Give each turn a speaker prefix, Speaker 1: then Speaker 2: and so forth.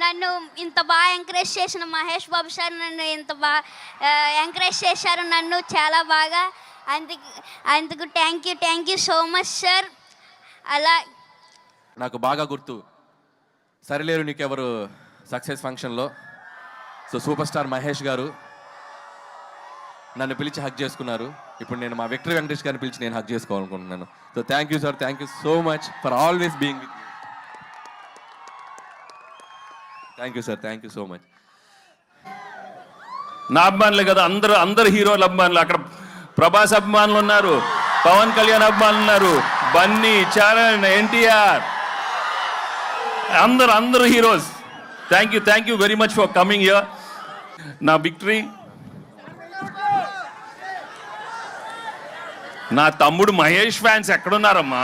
Speaker 1: నన్ను ఇంత బాగా ఎంకరేజ్ చేసిన మహేష్ బాబు సార్ నన్ను ఇంత బాగా ఎంకరేజ్ చేశారు నన్ను చాలా బాగా. అందుకు thank you so much sir. అలా
Speaker 2: నాకు బాగా గుర్తు, సరిలేరు నీకెవరు సక్సెస్ ఫంక్షన్లో సూపర్ స్టార్ మహేష్ గారు నన్ను పిలిచి హగ్ చేసుకున్నారు. ఇప్పుడు నేను మా విక్టరీ వెంకటేష్ గారిని పిలిచి నేను హగ్ చేసుకోవాలనుకుంటున్నాను. So thank you sir, thank you so much for always being with me. Thank you sir, thank you so much.
Speaker 3: నా అభిమానులే కదా, అందరు హీరోల అభిమానులు. అక్కడ ప్రభాస్ అభిమానులు ఉన్నారు, పవన్ కళ్యాణ్ అభిమానులు ఉన్నారు, బన్నీ, చరణ్, ఎన్టీఆర్, అందరు heroes. Thank you very much for coming here. నా విక్టరీ, నా తమ్ముడు మహేష్ ఫ్యాన్స్ ఎక్కడున్నారమ్మా?